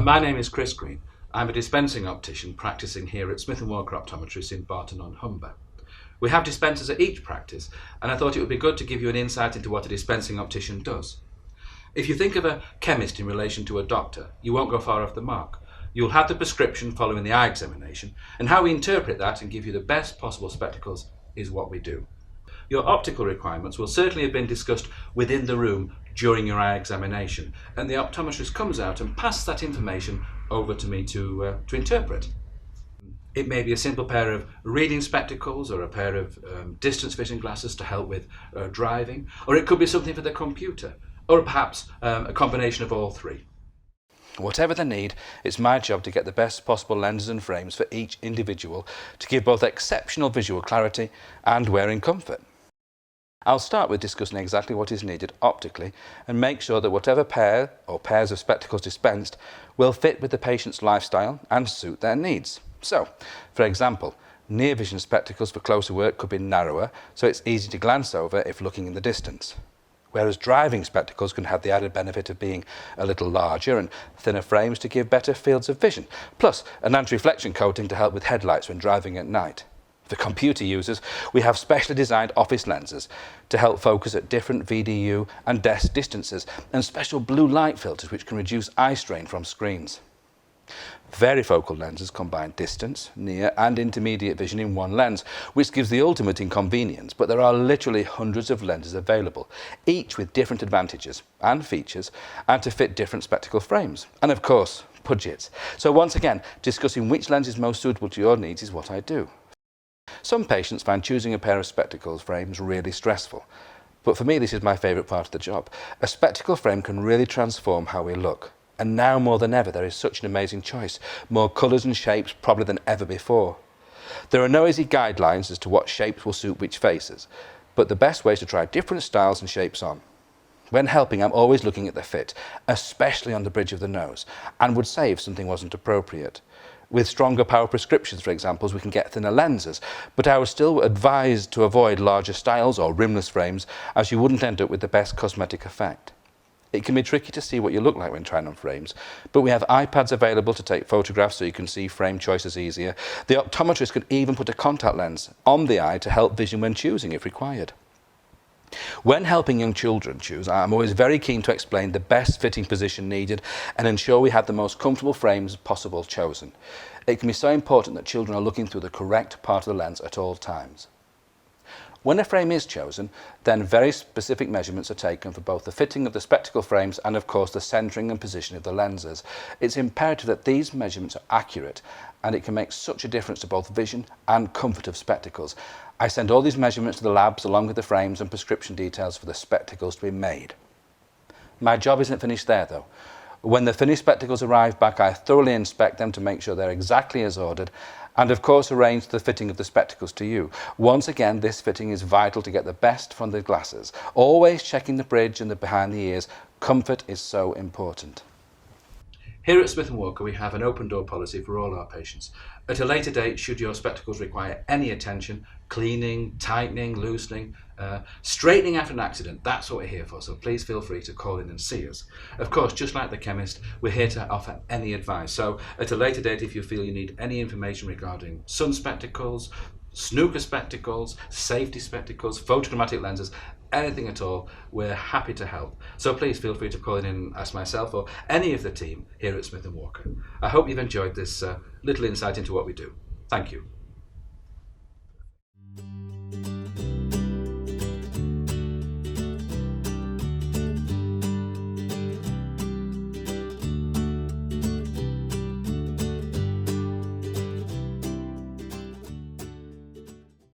My name is Chris Green. I'm a dispensing optician practicing here at Smith & Walker Optometrists in Barton-on-Humber. We have dispensers at each practice, and I thought it would be good to give you an insight into what a dispensing optician does. If you think of a chemist in relation to a doctor, you won't go far off the mark. You'll have the prescription following the eye examination, and how we interpret that and give you the best possible spectacles is what we do. Your optical requirements will certainly have been discussed within the room during your eye examination, and the optometrist comes out and passes that information over to me to interpret. It may be a simple pair of reading spectacles or a pair of distance vision glasses to help with driving, or it could be something for the computer, or perhaps a combination of all three. Whatever the need, it's my job to get the best possible lenses and frames for each individual to give both exceptional visual clarity and wearing comfort. I'll start with discussing exactly what is needed optically and make sure that whatever pair or pairs of spectacles dispensed will fit with the patient's lifestyle and suit their needs. So, for example, near vision spectacles for closer work could be narrower, so it's easy to glance over if looking in the distance. Whereas driving spectacles can have the added benefit of being a little larger and thinner frames to give better fields of vision, plus an anti-reflection coating to help with headlights when driving at night. For computer users, we have specially designed office lenses to help focus at different VDU and desk distances, and special blue light filters which can reduce eye strain from screens. Varifocal lenses combine distance, near and intermediate vision in one lens, which gives the ultimate inconvenience, but there are literally hundreds of lenses available, each with different advantages and features, and to fit different spectacle frames, and of course, budgets. So once again, discussing which lens is most suitable to your needs is what I do. Some patients find choosing a pair of spectacles frames really stressful, but for me this is my favourite part of the job. A spectacle frame can really transform how we look, and now more than ever there is such an amazing choice, more colours and shapes probably than ever before. There are no easy guidelines as to what shapes will suit which faces, but the best way is to try different styles and shapes on. When helping, I'm always looking at the fit, especially on the bridge of the nose, and would say if something wasn't appropriate. With stronger power prescriptions, for example, we can get thinner lenses, but I would still advise to avoid larger styles or rimless frames, as you wouldn't end up with the best cosmetic effect. It can be tricky to see what you look like when trying on frames, but we have iPads available to take photographs so you can see frame choices easier. The optometrist can even put a contact lens on the eye to help vision when choosing if required. When helping young children choose, I'm always very keen to explain the best fitting position needed and ensure we have the most comfortable frames possible chosen. It can be so important that children are looking through the correct part of the lens at all times. When a frame is chosen, then very specific measurements are taken for both the fitting of the spectacle frames and of course the centering and positioning of the lenses. It's imperative that these measurements are accurate, and it can make such a difference to both vision and comfort of spectacles. I send all these measurements to the labs along with the frames and prescription details for the spectacles to be made. My job isn't finished there though. When the finished spectacles arrive back, I thoroughly inspect them to make sure they're exactly as ordered, and of course arrange the fitting of the spectacles to you. Once again, this fitting is vital to get the best from the glasses. Always checking the bridge and the behind the ears. Comfort is so important. Here at Smith & Walker we have an open door policy for all our patients. At a later date, should your spectacles require any attention, cleaning, tightening, loosening, straightening after an accident, that's what we're here for, so please feel free to call in and see us. Of course, just like the chemist, we're here to offer any advice, so at a later date if you feel you need any information regarding sun spectacles, snooker spectacles, safety spectacles, photochromatic lenses, anything at all, we're happy to help. So please feel free to call in and ask myself or any of the team here at Smith & Walker. I hope you've enjoyed this little insight into what we do. Thank you.